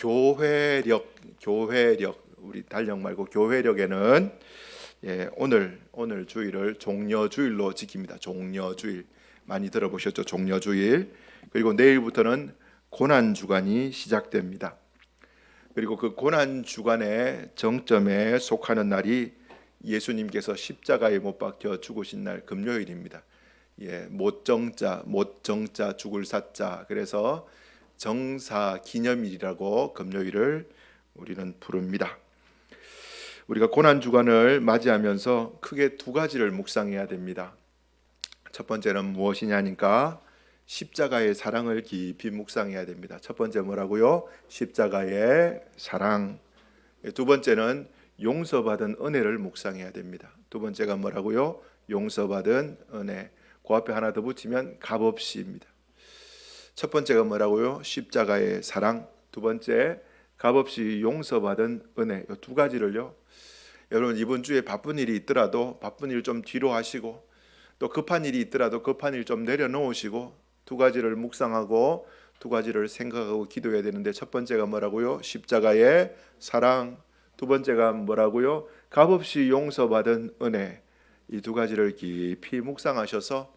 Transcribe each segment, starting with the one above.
교회력 우리 달력 말고 교회력에는 오늘 주일을 종려주일로 지킵니다. 종려주일 많이 들어보셨죠? 종려주일. 그리고 내일부터는 고난주간이 시작됩니다. 그리고 그 고난주간의 정점에 속하는 날이 예수님께서 십자가에 못 박혀 죽으신 날 금요일입니다. 못정자 죽을 사자, 그래서 정사 기념일이라고 금요일을 우리는 부릅니다. 우리가 고난주간을 맞이하면서 크게 두 가지를 묵상해야 됩니다. 첫 번째는 무엇이냐니까 십자가의 사랑을 깊이 묵상해야 됩니다. 첫 번째 뭐라고요? 십자가의 사랑. 두 번째는 용서받은 은혜를 묵상해야 됩니다. 두 번째가 뭐라고요? 용서받은 은혜. 그 앞에 하나 더 붙이면 값없이입니다. 첫 번째가 뭐라고요? 십자가의 사랑. 두 번째 값없이 용서받은 은혜. 이 두 가지를요, 여러분 이번 주에 바쁜 일이 있더라도 바쁜 일 좀 뒤로 하시고, 또 급한 일이 있더라도 급한 일 좀 내려놓으시고 두 가지를 묵상하고 두 가지를 생각하고 기도해야 되는데, 첫 번째가 뭐라고요? 십자가의 사랑. 두 번째가 뭐라고요? 값없이 용서받은 은혜. 이 두 가지를 깊이 묵상하셔서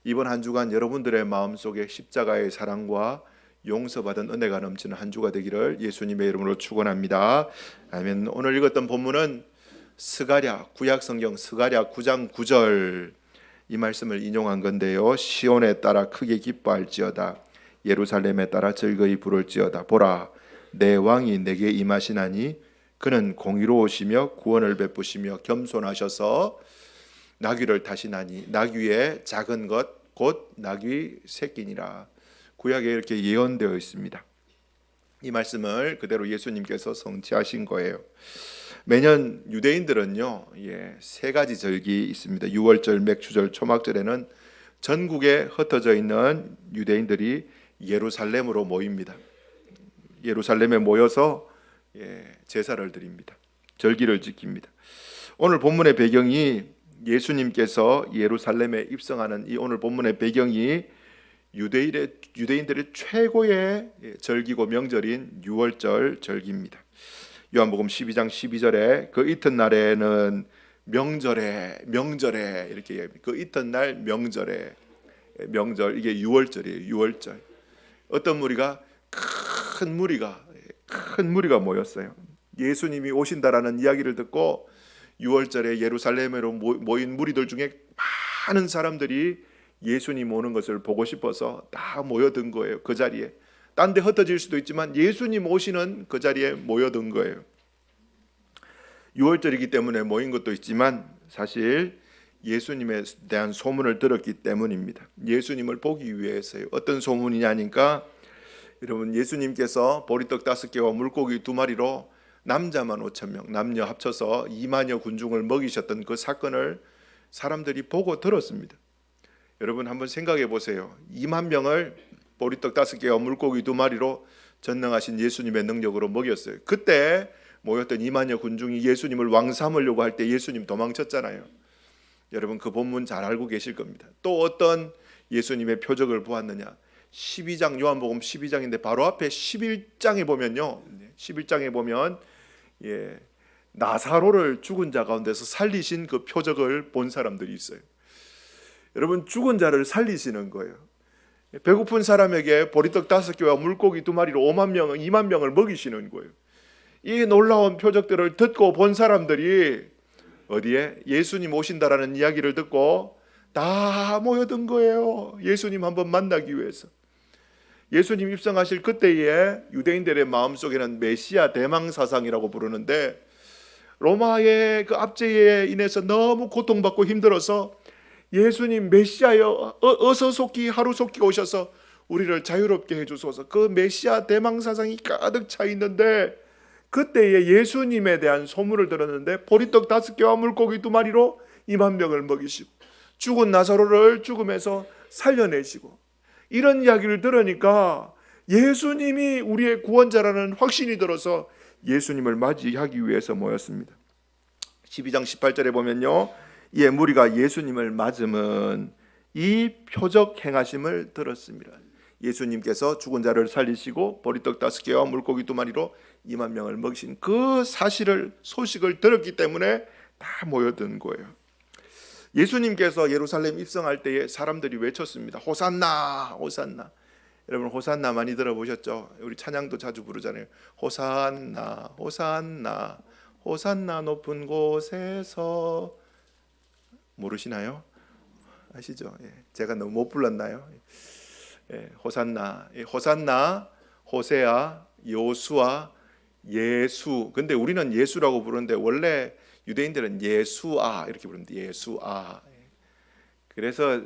이번 한 주간 여러분들의 마음속에 십자가의 사랑과 용서받은 은혜가 넘치는 한 주가 되기를 예수님의 이름으로 축원합니다. 아멘. 오늘 읽었던 본문은 스가랴, 구약성경 스가랴 9장 9절 이 말씀을 인용한 건데요. 시온에 따라 크게 기뻐할지어다, 예루살렘에 따라 즐거이 부를지어다. 보라, 내 왕이 내게 임하시나니 그는 공의로우시며 구원을 베푸시며 겸손하셔서 나귀를 타시나니 나귀의 작은 것 곧 나귀 새끼니라. 구약에 이렇게 예언되어 있습니다. 이 말씀을 그대로 예수님께서 성취하신 거예요. 매년 유대인들은요, 세 가지 절기 있습니다. 유월절, 맥주절, 초막절에는 전국에 흩어져 있는 유대인들이 예루살렘으로 모입니다. 예루살렘에 모여서 제사를 드립니다. 절기를 지킵니다. 오늘 본문의 배경이 예수님께서 예루살렘에 입성하는 이 오늘 본문의 배경이 유대인들의 최고의 절기고 명절인 유월절 절기입니다. 요한복음 12장 12절에 그 이튿날에는 명절에 이렇게 얘기합니다. 그 이튿날 명절, 이게 유월절이에요. 유월절. 어떤 무리가 큰 무리가 모였어요. 예수님이 오신다라는 이야기를 듣고 유월절에 예루살렘으로 모인 무리들 중에 많은 사람들이 예수님 오는 것을 보고 싶어서 다 모여든 거예요. 그 자리에. 딴 데 흩어질 수도 있지만 예수님 오시는 그 자리에 모여든 거예요. 유월절이기 때문에 모인 것도 있지만 사실 예수님에 대한 소문을 들었기 때문입니다. 예수님을 보기 위해서요. 어떤 소문이냐니까, 여러분 예수님께서 보리떡 5개와 물고기 2마리로 남자만 5,000명, 남녀 합쳐서 2만여 군중을 먹이셨던 그 사건을 사람들이 보고 들었습니다. 여러분 한번 생각해 보세요. 2만 명을 보리떡 5개와 물고기 2마리로 전능하신 예수님의 능력으로 먹였어요. 그때 모였던 2만여 군중이 예수님을 왕 삼으려고 할 때 예수님 도망쳤잖아요. 여러분 그 본문 잘 알고 계실 겁니다. 또 어떤 예수님의 표적을 보았느냐, 12장, 요한복음 12장인데 바로 앞에 11장에 보면요, 11장에 보면 나사로를 죽은 자 가운데서 살리신 그 표적을 본 사람들이 있어요. 여러분 죽은 자를 살리시는 거예요. 배고픈 사람에게 보리떡 5개와 물고기 2마리로 5만 명, 2만 명을 먹이시는 거예요. 이 놀라운 표적들을 듣고 본 사람들이 어디에? 예수님 오신다라는 이야기를 듣고 다 모여든 거예요. 예수님 한번 만나기 위해서. 예수님 입성하실 그때에 유대인들의 마음속에는 메시아 대망사상이라고 부르는데, 로마의 그 압제에 인해서 너무 고통받고 힘들어서 예수님 메시아여 어서 속히 하루속히 오셔서 우리를 자유롭게 해주소서, 그 메시아 대망사상이 가득 차 있는데, 그때에 예수님에 대한 소문을 들었는데 보리떡 5개와 물고기 2마리로 2만 명을 먹이시고 죽은 나사로를 죽음에서 살려내시고, 이런 이야기를 들으니까 예수님이 우리의 구원자라는 확신이 들어서 예수님을 맞이하기 위해서 모였습니다. 12장 18절에 보면요, 이에 무리가 예수님을 맞으면 이 표적 행하심을 들었습니다. 예수님께서 죽은 자를 살리시고 보리떡 5개와 물고기 2마리로 2만 명을 먹이신 그 소식을 들었기 때문에 다 모여든 거예요. 예수님께서 예루살렘 입성할 때에 사람들이 외쳤습니다. 호산나, 호산나. 여러분 호산나 많이 들어보셨죠? 우리 찬양도 자주 부르잖아요. 호산나, 호산나, 호산나 높은 곳에서. 모르시나요? 아시죠? 제가 너무 못 불렀나요? 호산나, 호산나, 호세아, 요수아, 예수. 근데 우리는 예수라고 부르는데 원래 유대인들은 예수아 이렇게 부릅니다. 예수아. 그래서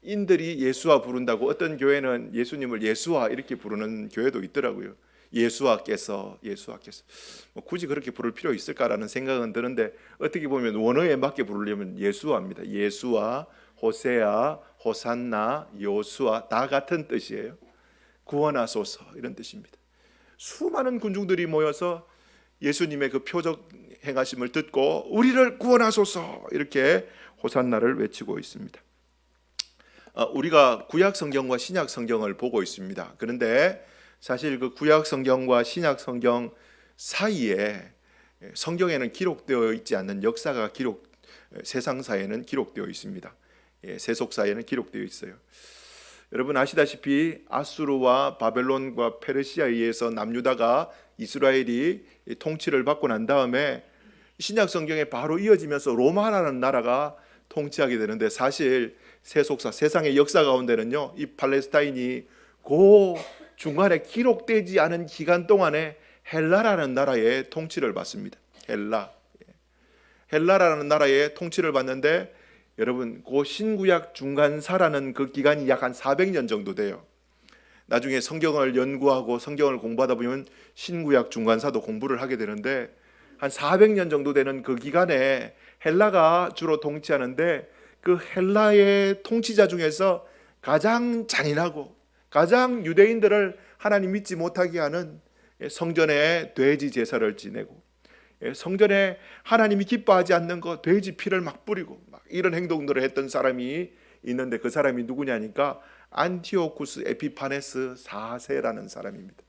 유대인들이 예수아 부른다고 어떤 교회는 예수님을 예수아 이렇게 부르는 교회도 있더라고요. 예수아께서 굳이 그렇게 부를 필요 있을까라는 생각은 드는데 어떻게 보면 원어에 맞게 부르려면 예수아입니다. 예수아, 호세아, 호산나, 요수아 다 같은 뜻이에요. 구원하소서 이런 뜻입니다. 수많은 군중들이 모여서 예수님의 그 표적 행하심을 듣고 우리를 구원하소서 이렇게 호산나를 외치고 있습니다. 우리가 구약 성경과 신약 성경을 보고 있습니다. 그런데 사실 그 구약 성경과 신약 성경 사이에 성경에는 기록되어 있지 않는 역사가 세상사에는 기록되어 있습니다. 세속사에는 기록되어 있어요. 여러분 아시다시피 아수르와 바벨론과 페르시아에 의해서 남유다가 이스라엘이 통치를 받고 난 다음에 신약 성경에 바로 이어지면서 로마라는 나라가 통치하게 되는데 사실 세속사 세상의 역사 가운데는요 이 팔레스타인이 그 중간에 기록되지 않은 기간 동안에 헬라라는 나라의 통치를 받습니다. 헬라라는 나라의 통치를 받는데 여러분 그 신구약 중간사라는 그 기간이 약 한 400년 정도 돼요. 나중에 성경을 연구하고 성경을 공부하다 보면 신구약 중간사도 공부를 하게 되는데 한 400년 정도 되는 그 기간에 헬라가 주로 통치하는데 그 헬라의 통치자 중에서 가장 잔인하고 가장 유대인들을 하나님 믿지 못하게 하는 성전에 돼지 제사를 지내고 성전에 하나님이 기뻐하지 않는 거 돼지 피를 막 뿌리고 막 이런 행동들을 했던 사람이 있는데 그 사람이 누구냐니까 안티오쿠스 에피파네스 4세라는 사람입니다.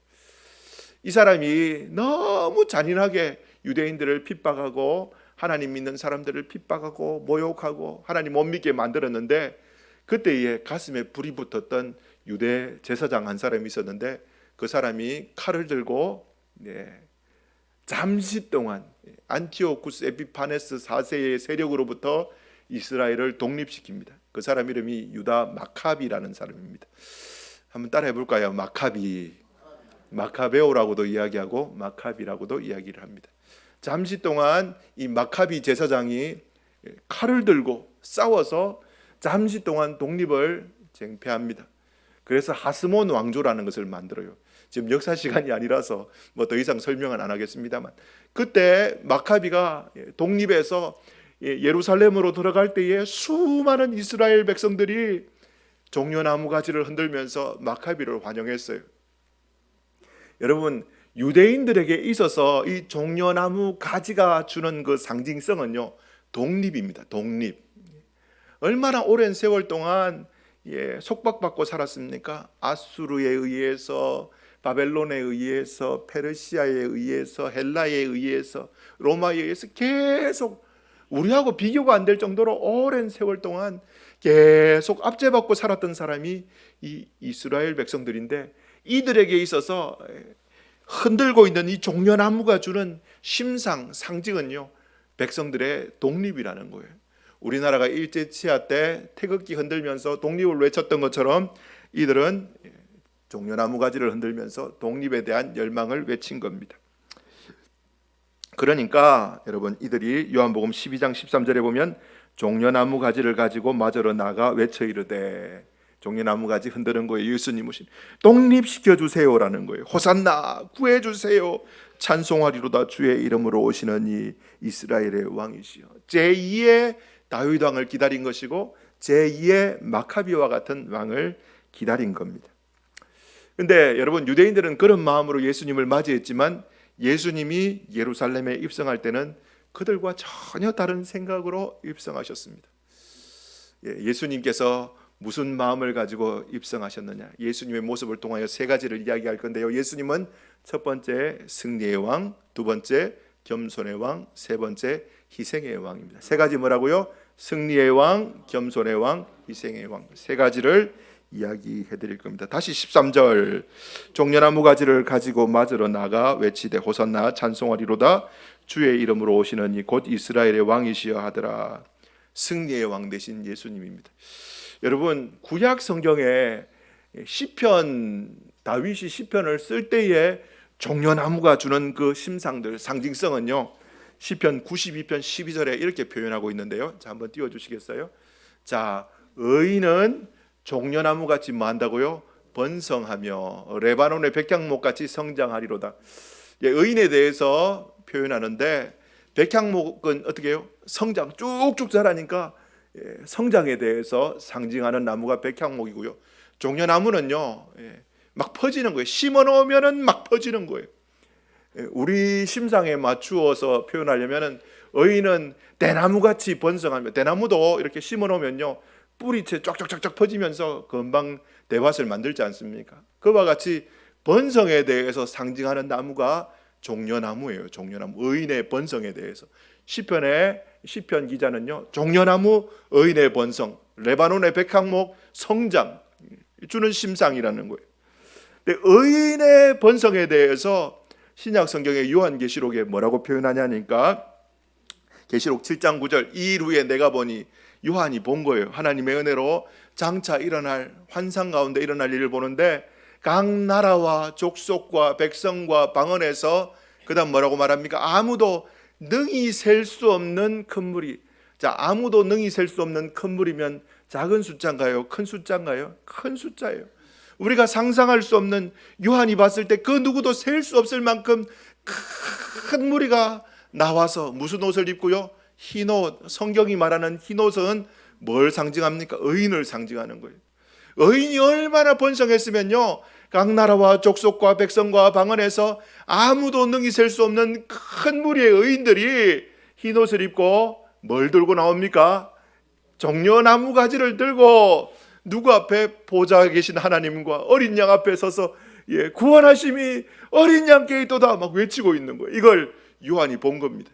이 사람이 너무 잔인하게 유대인들을 핍박하고 하나님 믿는 사람들을 핍박하고 모욕하고 하나님 못 믿게 만들었는데 그때에 가슴에 불이 붙었던 유대 제사장 한 사람이 있었는데 그 사람이 칼을 들고 잠시 동안 안티오쿠스 에피파네스 4세의 세력으로부터 이스라엘을 독립시킵니다. 그 사람 이름이 유다 마카비라는 사람입니다. 한번 따라해 볼까요? 마카베오라고도 이야기하고 마카비라고도 이야기를 합니다. 잠시 동안 이 마카비 제사장이 칼을 들고 싸워서 잠시 동안 독립을 쟁취합니다. 그래서 하스몬 왕조라는 것을 만들어요. 지금 역사 시간이 아니라서 뭐 더 이상 설명은 안 하겠습니다만 그때 마카비가 독립해서 예루살렘으로 들어갈 때에 수많은 이스라엘 백성들이 종려나무 가지를 흔들면서 마카비를 환영했어요. 여러분 유대인들에게 있어서 이 종려나무 가지가 주는 그 상징성은요 독립입니다. 독립. 얼마나 오랜 세월 동안 속박받고 살았습니까? 아수르에 의해서, 바벨론에 의해서, 페르시아에 의해서, 헬라에 의해서, 로마에 의해서 계속 우리하고 비교가 안 될 정도로 오랜 세월 동안 계속 압제받고 살았던 사람이 이 이스라엘 백성들인데 이들에게 있어서 흔들고 있는 이 종려나무가 주는 상징은요 백성들의 독립이라는 거예요. 우리나라가 일제치하 때 태극기 흔들면서 독립을 외쳤던 것처럼 이들은 종려나무 가지를 흔들면서 독립에 대한 열망을 외친 겁니다. 그러니까 여러분 이들이 요한복음 12장 13절에 보면 종려나무 가지를 가지고 마저로 나가 외쳐 이르되 종려나무 가지 흔드는 거예요. 예수님 오신 독립시켜 주세요라는 거예요. 호산나 구해 주세요. 찬송하리로다 주의 이름으로 오시는 이 이스라엘의 왕이시여. 제2의 다윗 왕을 기다린 것이고 제2의 마카비와 같은 왕을 기다린 겁니다. 근데 여러분 유대인들은 그런 마음으로 예수님을 맞이했지만 예수님이 예루살렘에 입성할 때는 그들과 전혀 다른 생각으로 입성하셨습니다. 예수님께서 무슨 마음을 가지고 입성하셨느냐? 예수님의 모습을 통하여 세 가지를 이야기할 건데요. 예수님은 첫 번째 승리의 왕, 두 번째 겸손의 왕, 세 번째 희생의 왕입니다. 세 가지 뭐라고요? 승리의 왕, 겸손의 왕, 희생의 왕. 세 가지를 이야기해 드릴 겁니다. 다시 13절. 종려나무 가지를 가지고 맞으러 나가 외치되 호산나 찬송하리로다. 주의 이름으로 오시는 이 곧 이스라엘의 왕이시여 하더라. 승리의 왕 되신 예수님입니다. 여러분, 구약 성경에 시편, 다윗이 시편을 쓸 때에 종려나무가 주는 그 심상들, 상징성은요, 시편 92편 12절에 이렇게 표현하고 있는데요. 자, 한번 띄워주시겠어요? 자, 의인은 종려나무 같이 뭐 한다고요? 번성하며 레바논의 백향목 같이 성장하리로다. 의인에 대해서 표현하는데, 백향목은 어떻게 해요? 성장 쭉쭉 자라니까 성장에 대해서 상징하는 나무가 백향목이고요. 종려나무는요, 막 퍼지는 거예요. 심어 놓으면은 막 퍼지는 거예요. 우리 심상에 맞추어서 표현하려면은 의인은 대나무같이 번성하며, 대나무도 이렇게 심어 놓으면요 뿌리채 쫙쫙쫙쫙 퍼지면서 금방 대밭을 만들지 않습니까? 그와 같이 번성에 대해서 상징하는 나무가 종려나무예요. 종려나무, 의인의 번성에 대해서. 시편 기자는요, 종려나무, 의인의 번성, 레바논의 백향목, 성장 주는 심상이라는 거예요. 근데 의인의 번성에 대해서 신약 성경의 요한계시록에 뭐라고 표현하냐니까, 계시록 7장 9절, 이 일 후에 내가 보니, 요한이 본 거예요. 하나님의 은혜로 장차 일어날, 환상 가운데 일어날 일을 보는데, 각 나라와 족속과 백성과 방언에서, 그 다음 뭐라고 말합니까? 아무도 능히 셀 수 없는 큰 물이. 자, 아무도 능히 셀 수 없는 큰 물이면 작은 숫자인가요? 큰 숫자인가요? 큰 숫자예요. 우리가 상상할 수 없는, 요한이 봤을 때 그 누구도 셀 수 없을 만큼 큰 무리가 나와서 무슨 옷을 입고요? 흰옷. 성경이 말하는 흰옷은 뭘 상징합니까? 의인을 상징하는 거예요. 의인이 얼마나 번성했으면요, 각 나라와 족속과 백성과 방언에서 아무도 능히 셀 수 없는 큰 무리의 의인들이 흰옷을 입고 뭘 들고 나옵니까? 종려나무 가지를 들고 누구 앞에? 보좌에 계신 하나님과 어린 양 앞에 서서 구원하심이 어린 양께 있도다 막 외치고 있는 거예요. 이걸 요한이 본 겁니다.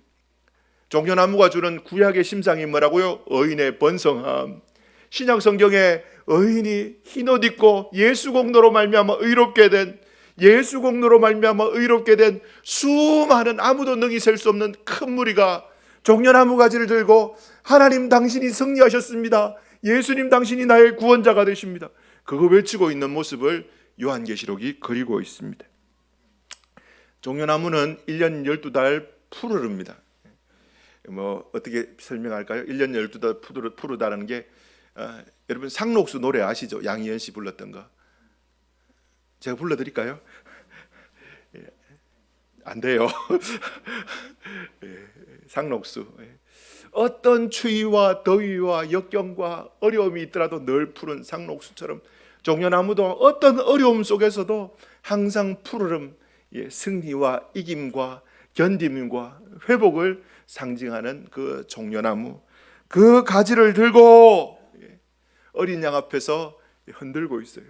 종려나무가 주는 구약의 심상이 뭐라고요? 의인의 번성함. 신약 성경에 의인이 흰옷 입고 예수 공로로 말미암아 의롭게 된, 예수 공로로 말미암아 의롭게 된 수많은, 아무도 능히 셀 수 없는 큰 무리가 종려나무 가지를 들고, 하나님 당신이 승리하셨습니다, 예수님 당신이 나의 구원자가 되십니다, 그거 외치고 있는 모습을 요한계시록이 그리고 있습니다. 종려나무는 1년 12달 푸르릅니다. 뭐 어떻게 설명할까요? 1년 12달 푸르다라는 게, 여러분 상록수 노래 아시죠? 양희은 씨 불렀던 거. 제가 불러드릴까요? 안 돼요. 상록수. 어떤 추위와 더위와 역경과 어려움이 있더라도 늘 푸른 상록수처럼 종려나무도 어떤 어려움 속에서도 항상 푸르름, 승리와 이김과 견딤과 회복을 상징하는 그 종려나무, 그 가지를 들고 어린 양 앞에서 흔들고 있어요.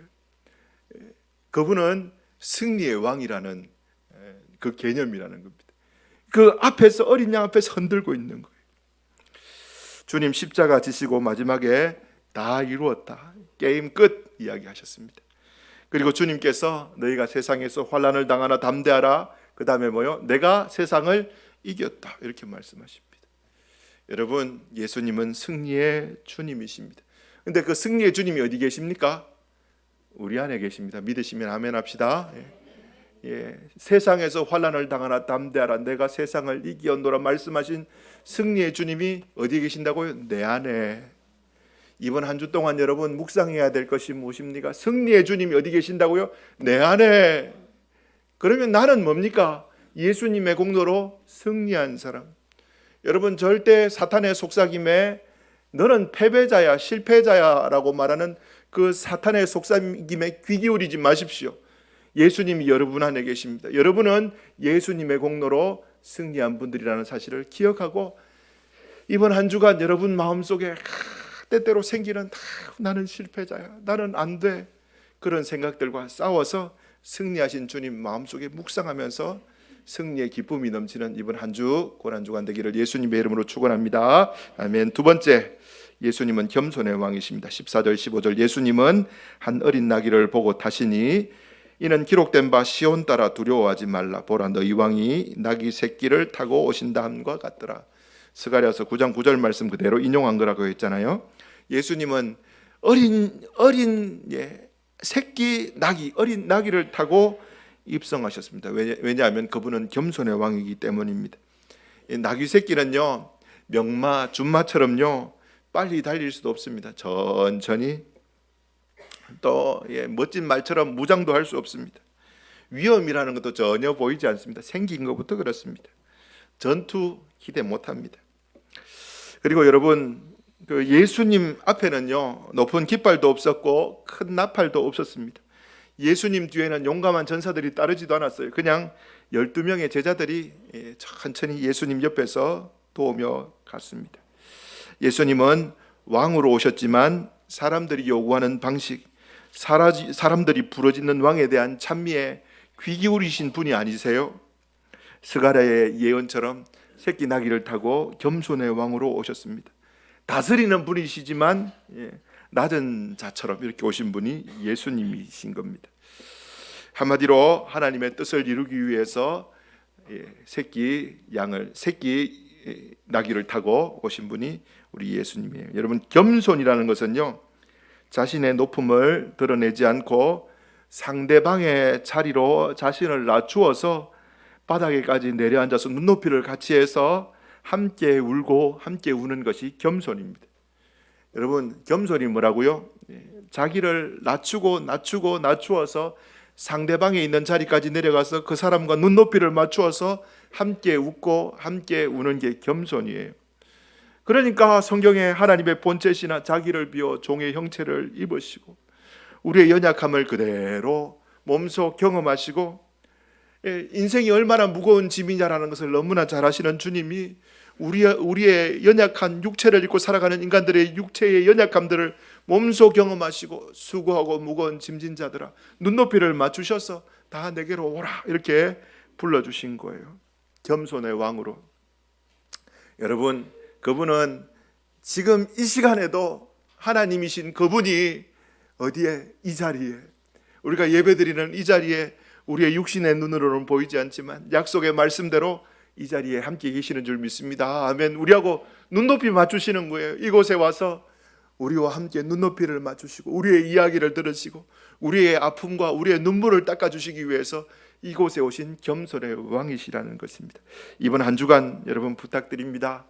그분은 승리의 왕이라는 그 개념이라는 겁니다. 그 앞에서, 어린 양 앞에서 흔들고 있는 거예요. 주님 십자가 지시고 마지막에 다 이루었다, 게임 끝 이야기하셨습니다. 그리고 주님께서 너희가 세상에서 환난을 당하나 담대하라, 그 다음에 뭐요? 내가 세상을 이겼다, 이렇게 말씀하십니다. 여러분, 예수님은 승리의 주님이십니다. 근데 그 승리의 주님이 어디 계십니까? 우리 안에 계십니다. 믿으시면 아멘 합시다. 세상에서 환난을 당하나 담대하라, 내가 세상을 이기었노라 말씀하신 승리의 주님이 어디 계신다고요? 내 안에. 이번 한 주 동안 여러분 묵상해야 될 것이 무엇입니까? 승리의 주님이 어디 계신다고요? 내 안에. 그러면 나는 뭡니까? 예수님의 공로로 승리한 사람. 여러분, 절대 사탄의 속삭임에 너는 패배자야, 실패자야 라고 말하는 그 사탄의 속삭임에 귀 기울이지 마십시오. 예수님이 여러분 안에 계십니다. 여러분은 예수님의 공로로 승리한 분들이라는 사실을 기억하고, 이번 한 주간 여러분 마음속에 때때로 생기는 나는 실패자야, 나는 안 돼, 그런 생각들과 싸워서 승리하신 주님 마음속에 묵상하면서 승리의 기쁨이 넘치는 이번 한 주 고난주간 되기를 예수님의 이름으로 축원합니다. 아멘. 두 번째, 예수님은 겸손의 왕이십니다. 14절 15절 예수님은 한 어린 나귀를 보고 타시니 이는 기록된 바 시온 따라 두려워하지 말라, 보라 너희 왕이 나귀 새끼를 타고 오신다 함과 같더라. 스가랴서 9장 9절 말씀 그대로 인용한 거라고 했잖아요. 예수님은 어린 새끼 나귀, 어린 나귀를 타고 입성하셨습니다. 왜냐하면 그분은 겸손의 왕이기 때문입니다. 나귀 새끼는요, 명마, 준마처럼요 빨리 달릴 수도 없습니다. 천천히, 또 멋진 말처럼 무장도 할 수 없습니다. 위험이라는 것도 전혀 보이지 않습니다. 생긴 것부터 그렇습니다. 전투 기대 못합니다. 그리고 여러분, 그 예수님 앞에는요 높은 깃발도 없었고 큰 나팔도 없었습니다. 예수님 뒤에는 용감한 전사들이 따르지도 않았어요. 그냥 12명의 제자들이 천천히 예수님 옆에서 도우며 갔습니다. 예수님은 왕으로 오셨지만 사람들이 요구하는 방식, 사람들이 부르짖는 왕에 대한 찬미에 귀 기울이신 분이 아니세요. 스가랴의 예언처럼 새끼 나귀를 타고 겸손의 왕으로 오셨습니다. 다스리는 분이시지만 낮은 자처럼 이렇게 오신 분이 예수님이신 겁니다. 한마디로 하나님의 뜻을 이루기 위해서 새끼 나귀를 타고 오신 분이 우리 예수님이에요. 여러분, 겸손이라는 것은요 자신의 높음을 드러내지 않고 상대방의 자리로 자신을 낮추어서 바닥에까지 내려앉아서 눈높이를 같이 해서 함께 울고 함께 우는 것이 겸손입니다. 여러분, 겸손이 뭐라고요? 자기를 낮추어서 상대방에 있는 자리까지 내려가서 그 사람과 눈높이를 맞추어서 함께 웃고 함께 우는 게 겸손이에요. 그러니까 성경에 하나님의 본체시나 자기를 비워 종의 형체를 입으시고 우리의 연약함을 그대로 몸소 경험하시고 인생이 얼마나 무거운 짐이냐라는 것을 너무나 잘 아시는 주님이 우리의 연약한 육체를 입고 살아가는 인간들의 육체의 연약함들을 몸소 경험하시고 수고하고 무거운 짐진 자들아 눈높이를 맞추셔서 다 내게로 오라 이렇게 불러주신 거예요. 겸손의 왕으로. 여러분, 그분은 지금 이 시간에도 하나님이신 그분이 어디에? 이 자리에, 우리가 예배드리는 이 자리에 우리의 육신의 눈으로는 보이지 않지만 약속의 말씀대로 이 자리에 함께 계시는 줄 믿습니다. 아멘. 우리하고 눈높이 맞추시는 거예요. 이곳에 와서 우리와 함께 눈높이를 맞추시고 우리의 이야기를 들으시고 우리의 아픔과 우리의 눈물을 닦아주시기 위해서 이곳에 오신 겸손의 왕이시라는 것입니다. 이번 한 주간 여러분 부탁드립니다.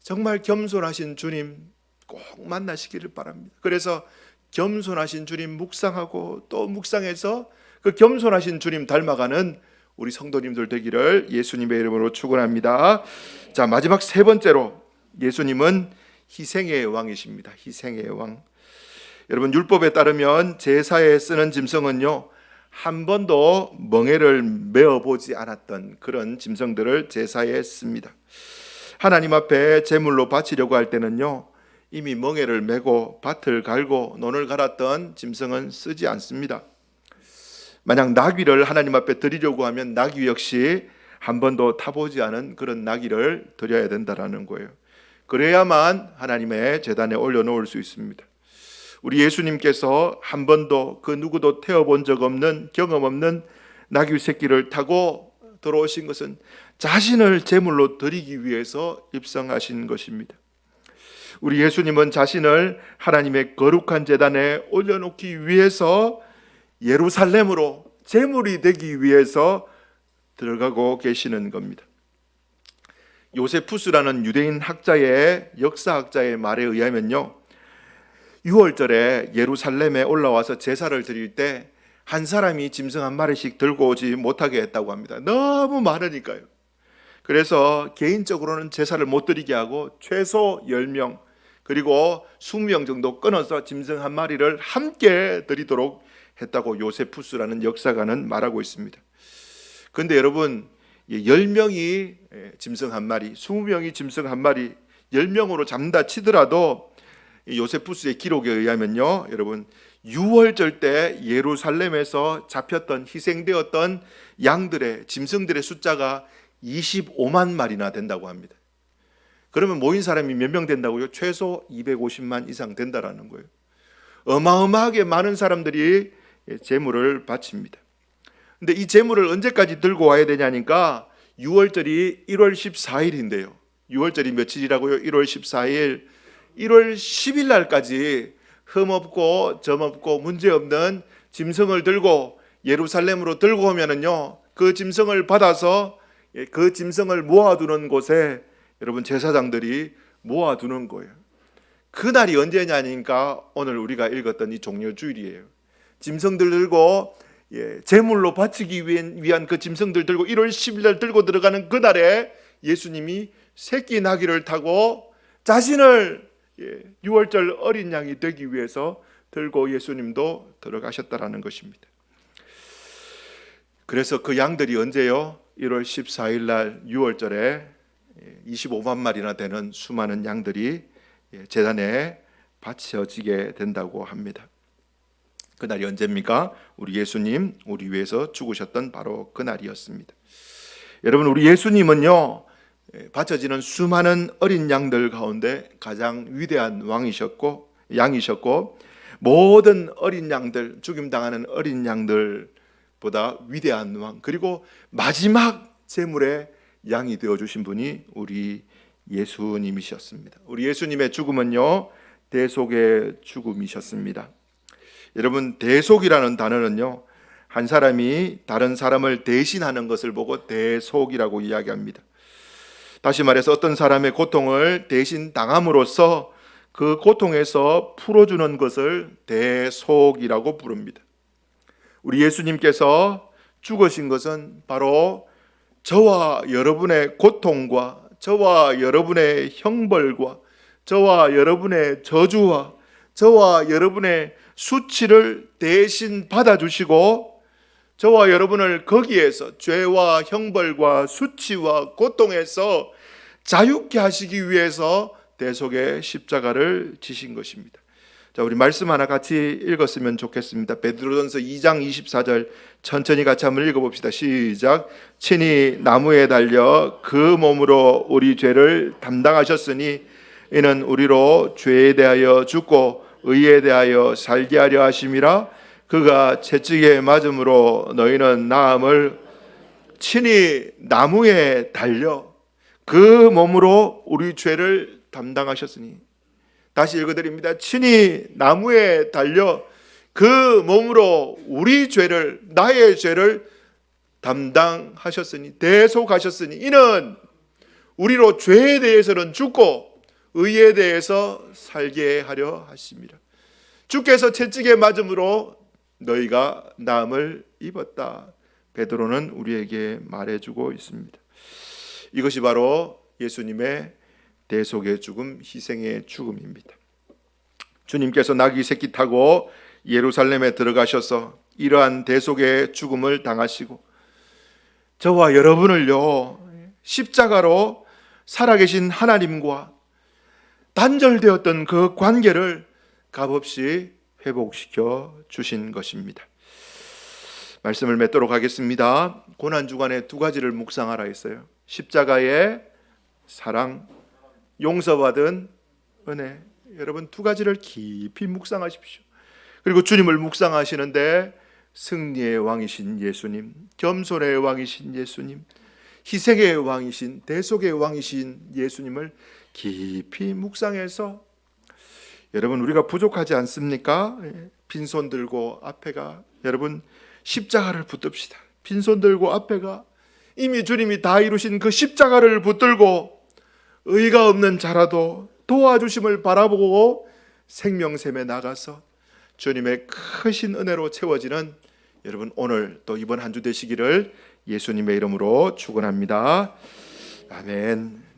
정말 겸손하신 주님 꼭 만나시기를 바랍니다. 그래서 겸손하신 주님 묵상하고 또 묵상해서 그 겸손하신 주님 닮아가는 우리 성도님들 되기를 예수님의 이름으로 축원합니다. 자, 마지막 세 번째로 예수님은 희생의 왕이십니다. 희생의 왕. 여러분, 율법에 따르면 제사에 쓰는 짐승은요 한 번도 멍에를 메어보지 않았던 그런 짐승들을 제사에 씁니다. 하나님 앞에 제물로 바치려고 할 때는요 이미 멍에를 메고 밭을 갈고 논을 갈았던 짐승은 쓰지 않습니다. 만약 나귀를 하나님 앞에 드리려고 하면 나귀 역시 한 번도 타보지 않은 그런 나귀를 드려야 된다라는 거예요. 그래야만 하나님의 제단에 올려놓을 수 있습니다. 우리 예수님께서 한 번도 그 누구도 태워본 적 없는 경험 없는 나귀 새끼를 타고 들어오신 것은 자신을 제물로 드리기 위해서 입성하신 것입니다. 우리 예수님은 자신을 하나님의 거룩한 제단에 올려놓기 위해서 예루살렘으로 제물이 되기 위해서 들어가고 계시는 겁니다. 요세푸스라는 유대인 학자의 역사학자의 말에 의하면요 6월절에 예루살렘에 올라와서 제사를 드릴 때 한 사람이 짐승 한 마리씩 들고 오지 못하게 했다고 합니다. 너무 많으니까요. 그래서 개인적으로는 제사를 못 드리게 하고 최소 10명 그리고 20명 정도 끊어서 짐승 한 마리를 함께 드리도록 했다고 요세푸스라는 역사가는 말하고 있습니다. 그런데 여러분, 10명이 짐승 한 마리, 20명이 짐승 한 마리, 10명으로 잡는다 치더라도 요세푸스의 기록에 의하면요, 여러분, 유월절 때 예루살렘에서 잡혔던 희생되었던 양들의 짐승들의 숫자가 25만 마리나 된다고 합니다. 그러면 모인 사람이 몇 명 된다고요? 최소 250만 이상 된다라는 거예요. 어마어마하게 많은 사람들이 제물을 바칩니다. 근데 이 제물을 언제까지 들고 와야 되냐니까 6월절이 1월 14일인데요. 6월절이 며칠이라고요? 1월 14일. 1월 10일 날까지 흠없고 점없고 문제없는 짐승을 들고 예루살렘으로 들고 오면은요, 그 짐승을 받아서 그 짐승을 모아두는 곳에 여러분 제사장들이 모아두는 거예요. 그날이 언제냐니까 오늘 우리가 읽었던 이 종려주일이에요. 짐승들 들고 제물로 바치기 위한 그 짐승들 들고 1월 10일 날 들고 들어가는 그날에 예수님이 새끼 나귀를 타고 자신을 6월절 어린 양이 되기 위해서 들고 예수님도 들어가셨다라는 것입니다. 그래서 그 양들이 언제요? 1월 14일 날 6월절에 25만 마리나 되는 수많은 양들이 제단에 바쳐지게 된다고 합니다. 그날이 언제입니까? 우리 예수님 우리 위해서 죽으셨던 바로 그날이었습니다. 여러분, 우리 예수님은요, 바쳐지는 수많은 어린 양들 가운데 가장 위대한 양이셨고 모든 어린 양들, 죽임당하는 어린 양들보다 위대한 왕, 그리고 마지막 제물의 양이 되어주신 분이 우리 예수님이셨습니다. 우리 예수님의 죽음은요, 대속의 죽음이셨습니다. 여러분, 대속이라는 단어는요, 한 사람이 다른 사람을 대신하는 것을 보고 대속이라고 이야기합니다. 다시 말해서 어떤 사람의 고통을 대신 당함으로써 그 고통에서 풀어주는 것을 대속이라고 부릅니다. 우리 예수님께서 죽으신 것은 바로 저와 여러분의 고통과 저와 여러분의 형벌과 저와 여러분의 저주와 저와 여러분의 수치를 대신 받아주시고 저와 여러분을 거기에서 죄와 형벌과 수치와 고통에서 자유케 하시기 위해서 대속의 십자가를 지신 것입니다. 자, 우리 말씀 하나 같이 읽었으면 좋겠습니다. 베드로전서 2장 24절 천천히 같이 한번 읽어봅시다. 시작. 친히 나무에 달려 그 몸으로 우리 죄를 담당하셨으니 이는 우리로 죄에 대하여 죽고 의에 대하여 살게 하려 하심이라. 그가 채찍에 맞음으로 너희는 나음을. 친히 나무에 달려 그 몸으로 우리 죄를 담당하셨으니. 다시 읽어드립니다. 친히 나무에 달려 그 몸으로 우리 죄를, 나의 죄를 담당하셨으니, 대속하셨으니 이는 우리로 죄에 대해서는 죽고 의에 대해서 살게 하려 하십니다. 주께서 채찍에 맞음으로 너희가 나음을 입었다. 베드로는 우리에게 말해주고 있습니다. 이것이 바로 예수님의 대속의 죽음, 희생의 죽음입니다. 주님께서 나귀 새끼 타고 예루살렘에 들어가셔서 이러한 대속의 죽음을 당하시고 저와 여러분을요, 십자가로 살아계신 하나님과 단절되었던 그 관계를 값없이 회복시켜 주신 것입니다. 말씀을 맺도록 하겠습니다. 고난주간에 두 가지를 묵상하라 했어요. 십자가의 사랑, 용서받은 은혜. 여러분, 두 가지를 깊이 묵상하십시오. 그리고 주님을 묵상하시는데 승리의 왕이신 예수님, 겸손의 왕이신 예수님, 희생의 왕이신, 대속의 왕이신 예수님을 깊이 묵상해서 여러분, 우리가 부족하지 않습니까? 빈손 들고 앞에가, 여러분, 십자가를 붙듭시다. 빈손 들고 앞에가 이미 주님이 다 이루신 그 십자가를 붙들고 의가 없는 자라도 도와주심을 바라보고 생명샘에 나가서 주님의 크신 은혜로 채워지는 여러분, 오늘 또 이번 한 주 되시기를 예수님의 이름으로 축원합니다. 아멘.